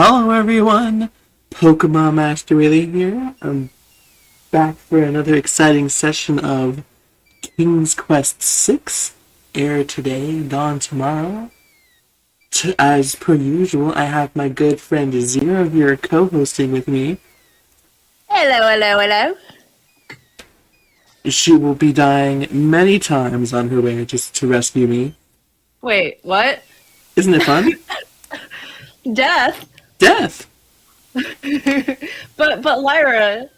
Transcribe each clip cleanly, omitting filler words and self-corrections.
Hello everyone, pkmnMasterWheeler here. I'm back for another exciting session of King's Quest 6. Air today, dawn tomorrow. As per usual, I have my good friend Zero here co-hosting with me. Hello. She will be dying many times on her way just to rescue me. Wait, what? Isn't it fun? Death? Death! But Lyra,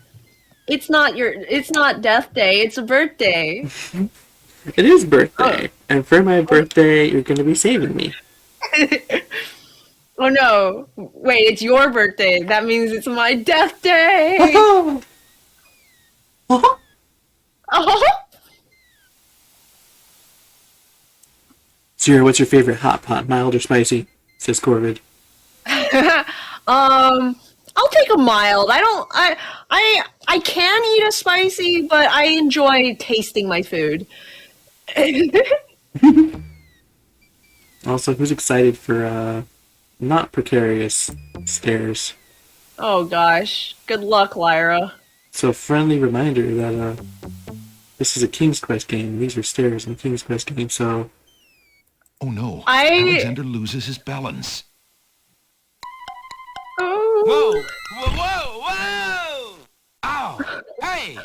it's not death day, it's a birthday. It is birthday, and for my birthday, you're going to be saving me. Oh no. Wait, it's your birthday. That means it's my death day. Oh! Oh! Oh. Zero, what's your favorite hot pot, mild or spicy? Says Corvid. I'll take a mild. I can eat a spicy, but I enjoy tasting my food. Also, who's excited for not precarious stairs? Oh gosh. Good luck, Lyra. So, friendly reminder that this is a King's Quest game. These are stairs in a King's Quest game, so. Oh no, I- Alexander loses his balance. Oh. Whoa! Ow! Hey!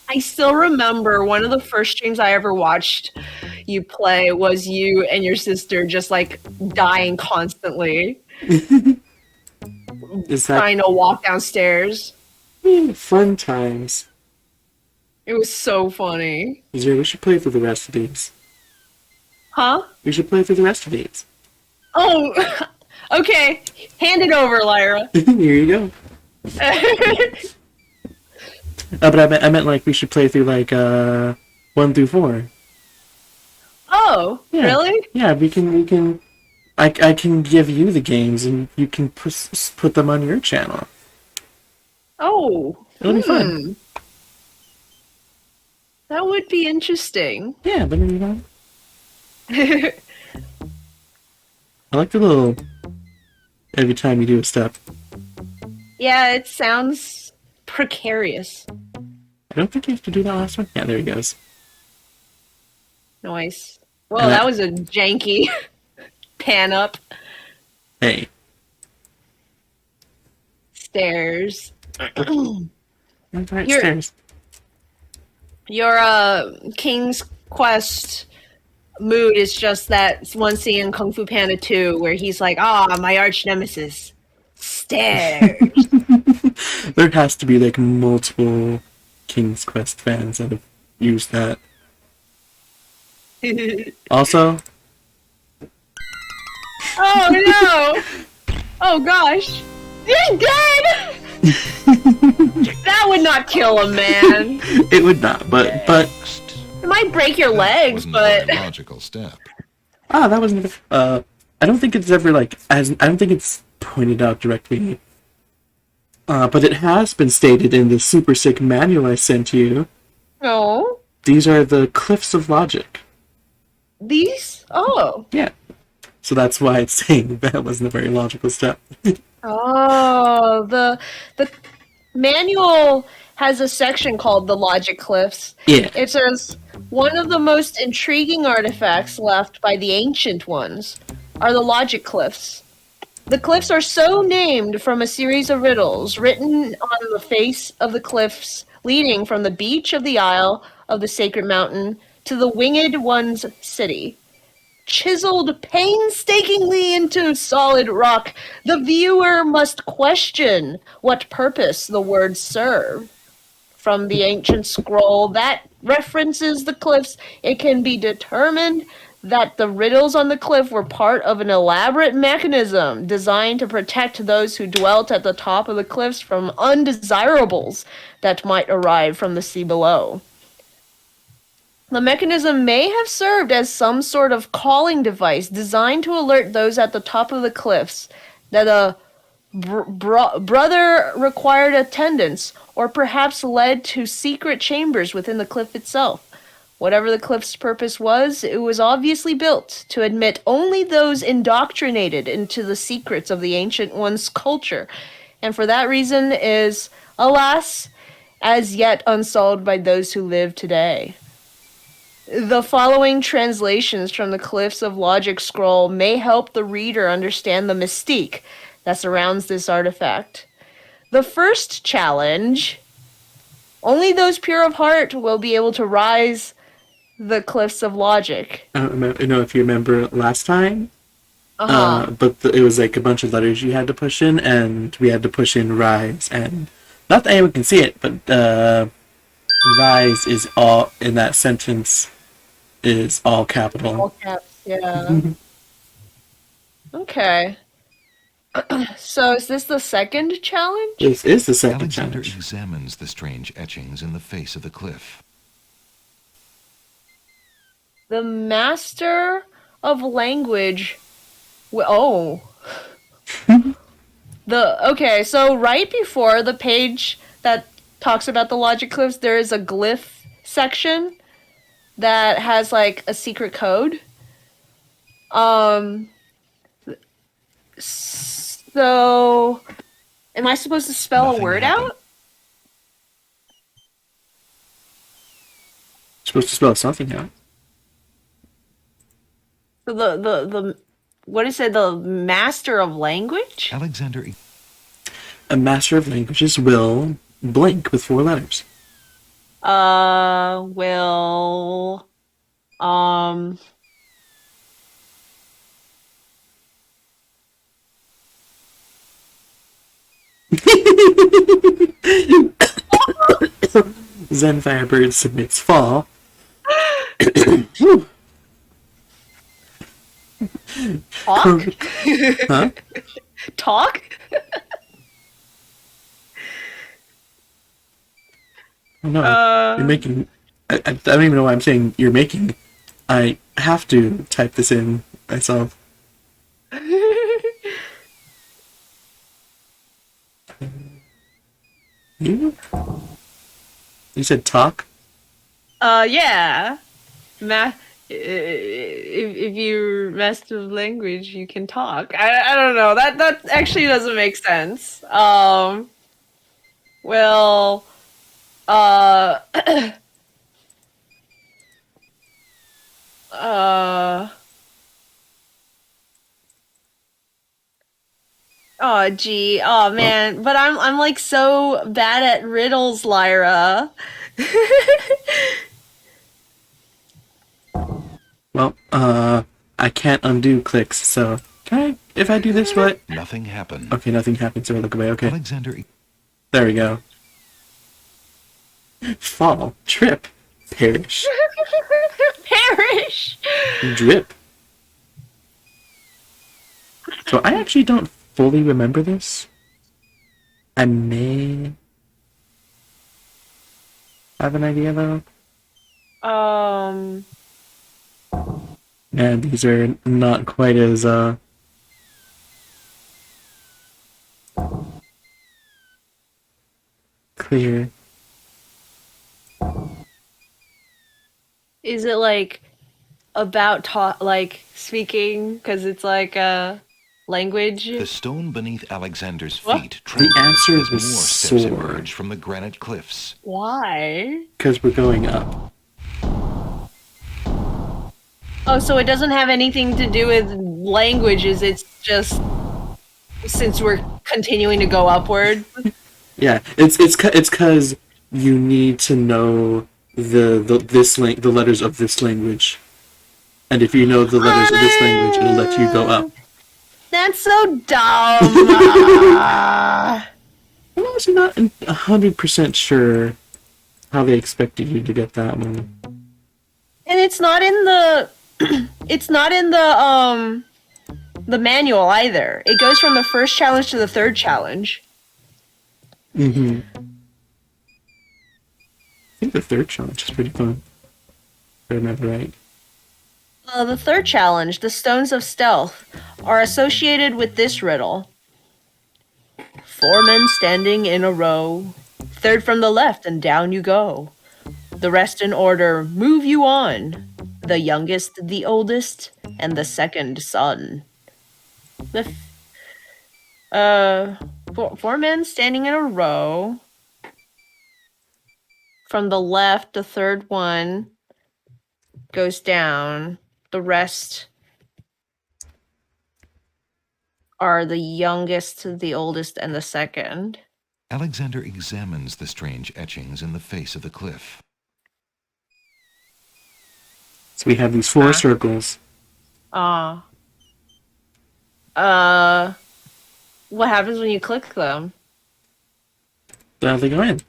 I still remember one of the first streams I ever watched you play was you and your sister just like dying constantly, Is that trying to walk downstairs. fun times? It was so funny. Zero, we should play through the rest of these. Huh? We should play through the rest of these. Oh, okay. Hand it over, Lyra. Here you go. But I meant like we should play through like 1 through 4. Oh, Yeah. really? Yeah, we can. I can give you the games and you can put them on your channel. Oh, It'll be fun. That would be interesting. Yeah, but you know, I like the little every time you do a step. Yeah, it sounds precarious. I don't think you have to do that last one. Yeah, there he goes. Nice. Well, that was a janky pan up Hey, stairs. that's right, You're- stairs. Your King's Quest mood is just that one scene in Kung Fu Panda 2 where he's like, my arch nemesis. Stairs. There has to be like multiple King's Quest fans that have used that. Also, Oh no! Oh gosh. You're dead! That would not kill a man. it would not, but It might break your legs, Wasn't but a logical step. that wasn't. I don't think it's ever like I don't think it's pointed out directly. But it has been stated in the super sick manual I sent you. no. These are the cliffs of logic. These? Oh. Yeah. So that's why it's saying that wasn't a very logical step. Oh, the manual has a section called the Logic Cliffs. Yeah. It says one of the most intriguing artifacts left by the ancient ones are the Logic Cliffs. The cliffs are so named from a series of riddles written on the face of the cliffs leading from the beach of the Isle of the Sacred Mountain to the Winged One's city. Chiseled painstakingly into solid rock, the viewer must question what purpose the words serve. From the ancient scroll that references the cliffs, it can be determined that the riddles on the cliff were part of an elaborate mechanism designed to protect those who dwelt at the top of the cliffs from undesirables that might arrive from the sea below. The mechanism may have served as some sort of calling device designed to alert those at the top of the cliffs that a brother required attendance, or perhaps led to secret chambers within the cliff itself. Whatever the cliff's purpose was, it was obviously built to admit only those indoctrinated into the secrets of the Ancient One's culture, and for that reason is, alas, as yet unsolved by those who live today. The following translations from the Cliffs of Logic scroll may help the reader understand the mystique that surrounds this artifact. The first challenge: only those pure of heart will be able to rise the Cliffs of Logic. I don't know if you remember last time, Uh-huh. but it was like a bunch of letters you had to push in, and we had to push in rise, and not that anyone can see it, but rise is all in that sentence is all capital. All caps, yeah. Okay. So is this the second challenge? This is the second Alexander challenge. examines the strange etchings in the face of the cliff. The Master of Language. Oh. Okay, so right before the page that talks about the logic cliffs, there is a glyph section that has like a secret code. So am I supposed to spell Nothing a word happened. out? Supposed to spell something out. So the what is it? The Master of Language? Alexander A master of languages will blank with 4 letters. Will Zenfire Bird submits fall. talk? Huh? Talk? Oh, no, you're making. I don't even know why I'm saying you're making. I have to type this in myself. You? You said talk? Yeah. If you're master of language, you can talk. I don't know. That actually doesn't make sense. Well, uh, oh gee, oh man, but I'm like so bad at riddles, Lyra. Well, I can't undo clicks, so can I? If I do this, what? Nothing happened. Okay, nothing happens, so I look away. Okay, Alexander there we go. Fall, trip, perish, Perish. drip. So I actually don't fully remember this. I may have an idea though. And these are not quite as clear. Is it like about like speaking? Because it's like a language. The stone beneath Alexander's What? feet The trembled answer as more was steps sword. emerged from the granite cliffs. Why? Because we're going up. Oh, so it doesn't have anything to do with languages. It's just since we're continuing to go upward. Yeah, it's because you need to know the letters of this language, and if you know the letters of this language, it'll let you go up. That's so dumb. I'm also not 100% sure how they expected you to get that one. And it's not in the it's not in the manual either. It goes from the first challenge to the third challenge. Mm-hmm. I think the third challenge is pretty fun. If I remember right. The third challenge, the Stones of Stealth, are associated with this riddle. 4 men standing in a row. Third from the left and down you go. The rest in order move you on. The youngest, the oldest, and the second son. The four men standing in a row. From the left, the third one goes down. The rest are the youngest, the oldest, and the second. Alexander examines the strange etchings in the face of the cliff. So we have these four circles. What happens when you click them? There they go in.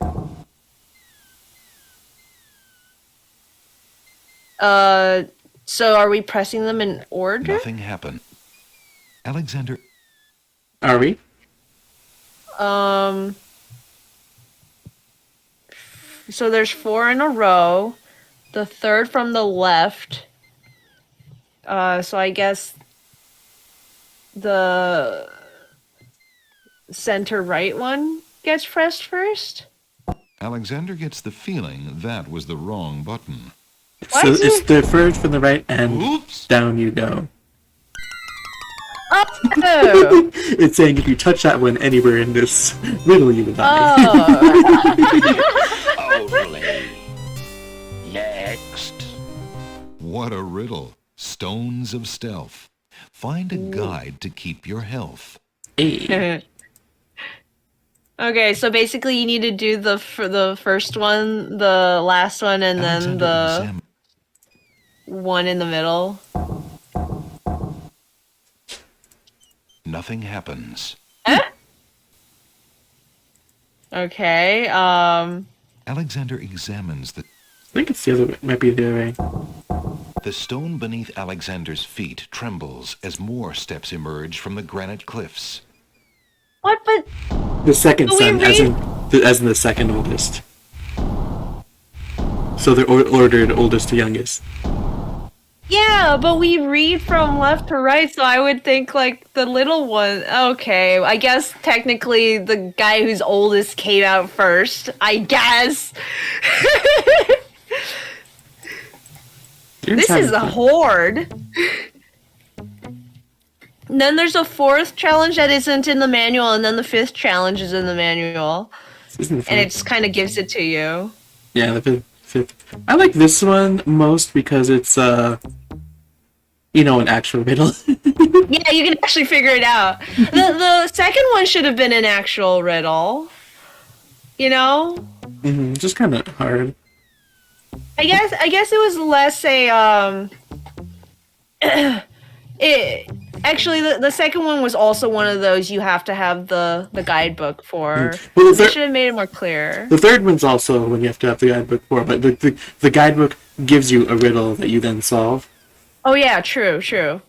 So are we pressing them in order? Nothing happened. Alexander... Are we? So there's 4 in a row. The third from the left. So I guess the center right one gets pressed first? Alexander gets the feeling that was the wrong button. So it's the third from the right, and Oops. down you go. Oh! It's saying if you touch that one anywhere in this riddle, you will die. Oh. Totally. Next. What a riddle. Stones of stealth. Find a guide to keep your health. Hey. Okay, so basically you need to do the first one, the last one, and then the one in the middle. Nothing happens. Okay, Alexander examines the... I think it's the other way. Might be the other way. The stone beneath Alexander's feet trembles as more steps emerge from the granite cliffs. what, but... The second But we son, as in the second oldest. So they're ordered oldest to youngest. Yeah, but we read from left to right, so I would think, like, the little one... Okay, I guess technically the guy who's oldest came out first. I guess. This is a horde. And then there's a 4th challenge that isn't in the manual, and then the 5th challenge is in the manual. And it just kind of gives it to you. Yeah, the fifth. I like this one most because it's, an actual riddle. Yeah, you can actually figure it out. The second one should have been an actual riddle. You know? Just kind of hard. I guess it was less a actually the second one was also one of those you have to have the guidebook for. Well, They should have made it more clear. The third one's also when you have to have the guidebook for, but the guidebook gives you a riddle that you then solve. Oh yeah, true.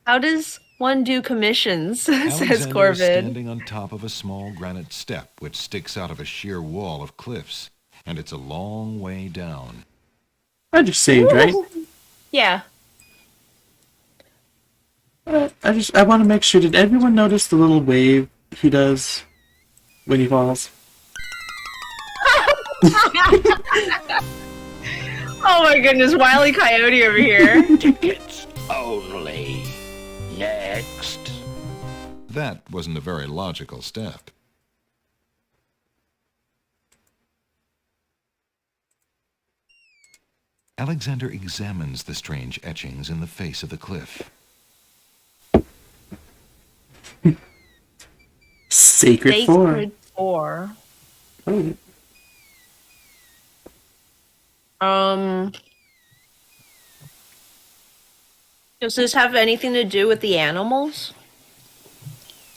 How does one do commissions? Says Alexander is Corbin. standing on top of a small granite step which sticks out of a sheer wall of cliffs, and it's a long way down. I just saved, right? Yeah. I want to make sure. Did everyone notice the little wave he does when he falls? Oh my goodness, Wile E. Coyote over here. Tickets only. Next. That wasn't a very logical step. Alexander examines the strange etchings in the face of the cliff. Sacred Four. Oh. Does this have anything to do with the animals?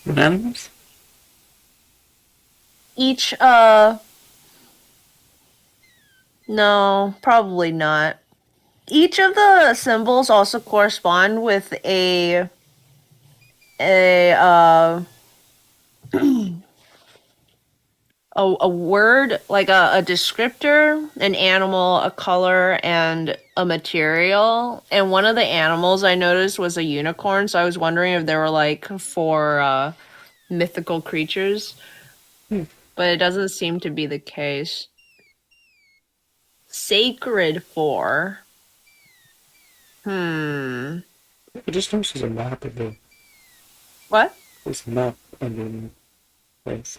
What animals? Each, no, probably not. Each of the symbols also correspond with a a word, like a descriptor, an animal, a color, and a material. And one of the animals I noticed was a unicorn, so I was wondering if there were like four mythical creatures, but it doesn't seem to be the case. Sacred four. I just noticed there's a map of the. What? There's a map under the place.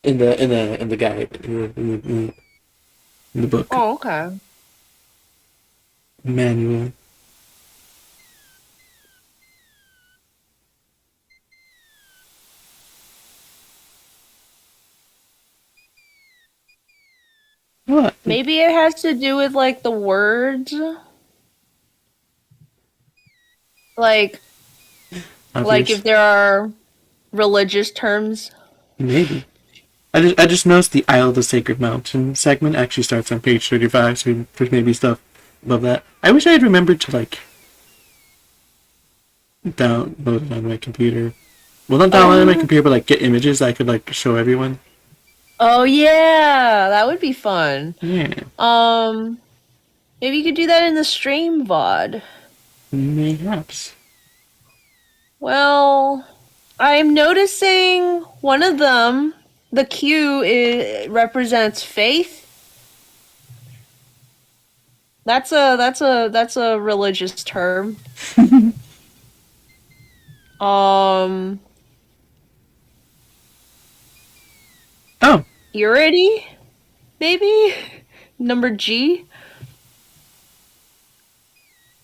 In the guide in the book Oh, okay. manual. What? Maybe it has to do with like the words. Like Obvious. if there are religious terms. Maybe. I just noticed the Isle of the Sacred Mountain segment actually starts on page 35, so there's maybe stuff above that. I wish I had remembered to like download it on my computer. Well, not download it on my computer, but like get images I could like show everyone. Oh yeah, that would be fun. Yeah, Maybe you could do that in the stream VOD. mayhaps. Well, I'm noticing one of them, the Q represents faith. That's a religious term. Oh, Purity, maybe? Number G?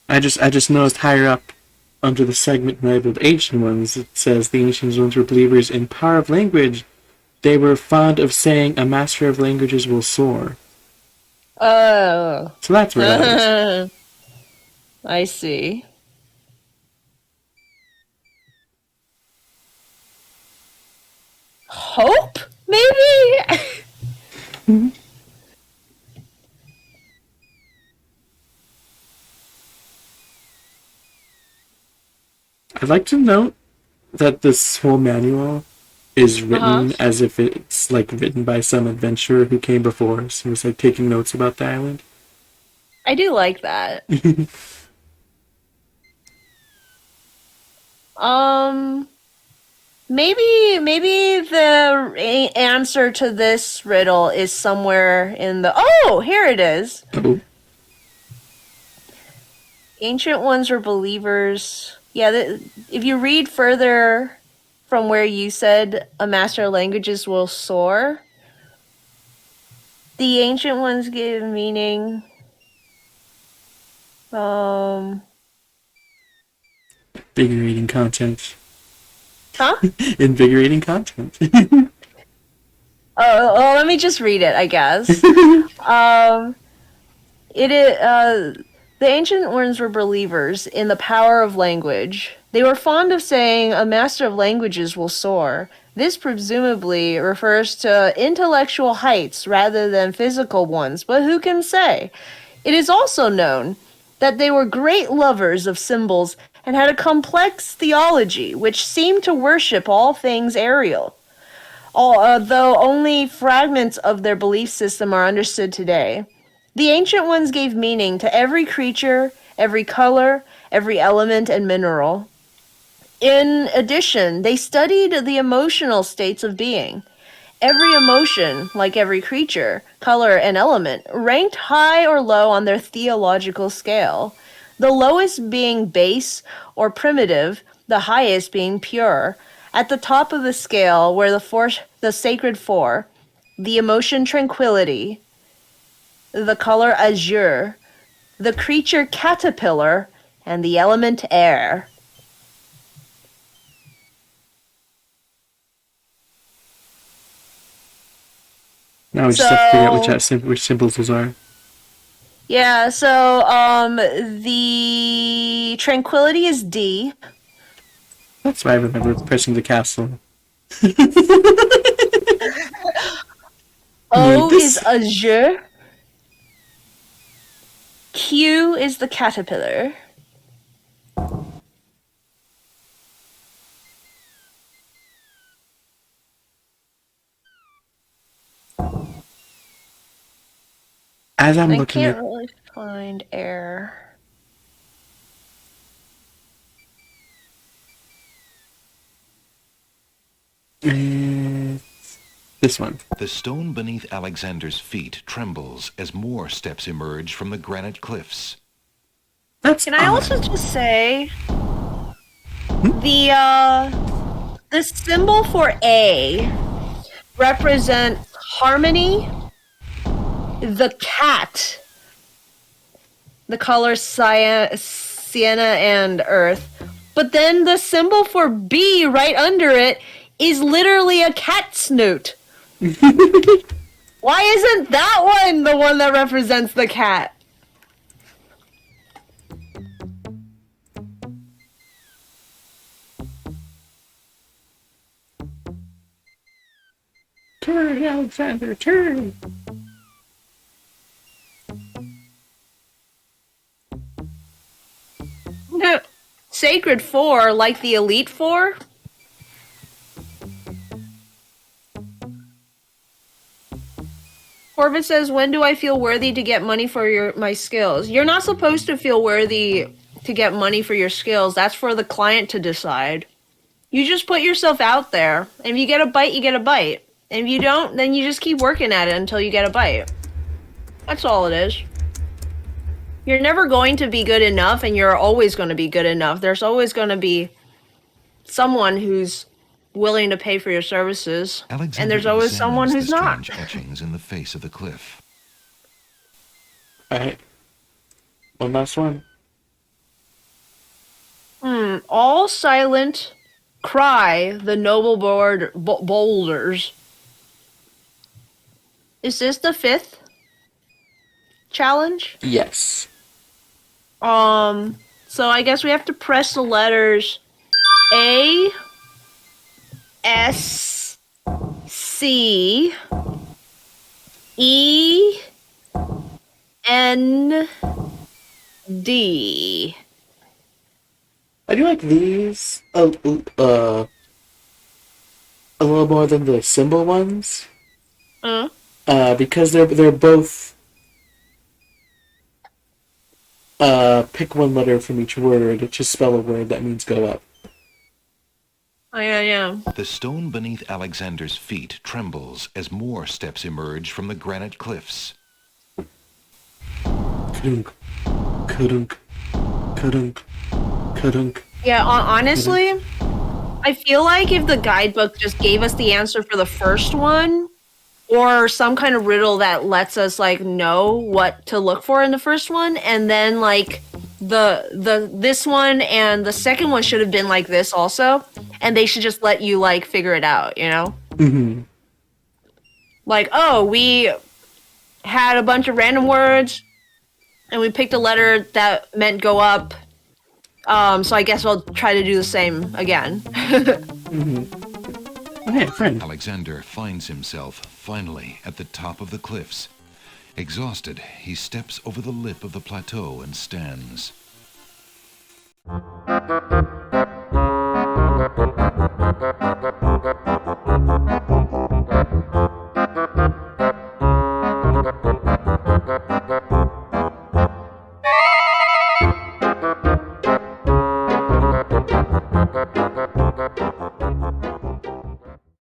I just noticed higher up under the segment labeled Ancient Ones, it says the Ancient Ones were believers in power of language. They were fond of saying, "A master of languages will soar." Oh. So that's where that is. I see. Hope? Maybe? I'd like to note that this whole manual is written as if it's like written by some adventurer who came before us and was like taking notes about the island. I do like that. Maybe the answer to this riddle is somewhere in the. Oh, here it is. Oh, Ancient ones were believers. Yeah, if you read further from where you said a master of languages will soar, the ancient ones give meaning. invigorating content. Huh? Invigorating content. Oh, let me just read it, I guess. It is. The ancient ones were believers in the power of language. They were fond of saying, "A master of languages will soar." This presumably refers to intellectual heights rather than physical ones, but who can say? It is also known that they were great lovers of symbols and had a complex theology which seemed to worship all things aerial. Although only fragments of their belief system are understood today. The ancient ones gave meaning to every creature, every color, every element and mineral. In addition, they studied the emotional states of being. Every emotion, like every creature, color, and element, ranked high or low on their theological scale. The lowest being base or primitive, the highest being pure. At the top of the scale were the sacred four, the emotion tranquility, the color azure, the creature caterpillar, and the element air. Now we just have to figure out which symbols those are. Yeah, so the tranquility is D. That's why I remember pressing the castle. O is azure. Q is the caterpillar. as I'm I looking can't at really find air. this one. The stone beneath Alexander's feet trembles as more steps emerge from the granite cliffs. That's Can I odd. also just say the symbol for A represents harmony, the cat, the colors sienna and earth. But then the symbol for B right under it is literally a cat snoot. Why isn't that one the one that represents the cat? Turn, Alexander, turn. Sacred Four, like the Elite Four? Corbett says, when do I feel worthy to get money for my skills? You're not supposed to feel worthy to get money for your skills. That's for the client to decide. You just put yourself out there. And if you get a bite, you get a bite. And if you don't, then you just keep working at it until you get a bite. That's all it is. You're never going to be good enough, and you're always going to be good enough. There's always going to be someone who's willing to pay for your services. Alexander And there's always examines someone the who's not. strange etchings in the face of the cliff. Alright. One last one. All silent, cry the noble boulders. Is this the 5th challenge? Yes. So I guess we have to press the letters A, S, C, E, N, D. I do like these a little more than the symbol ones. Because they're both pick one letter from each word to spell a word that means go up. Oh, yeah. The stone beneath Alexander's feet trembles as more steps emerge from the granite cliffs. Kadunk, kadunk, kadunk, kadunk. Yeah, honestly, I feel like if the guidebook just gave us the answer for the first one, or some kind of riddle that lets us like know what to look for in the first one, and then like this one and the second one should have been like this also, and they should just let you like figure it out, you know? Mm-hmm. Like, oh, we had a bunch of random words, and we picked a letter that meant go up. So I guess I'll try to do the same again. Oh, hey, friend. Alexander finds himself finally at the top of the cliffs. Exhausted, he steps over the lip of the plateau and stands.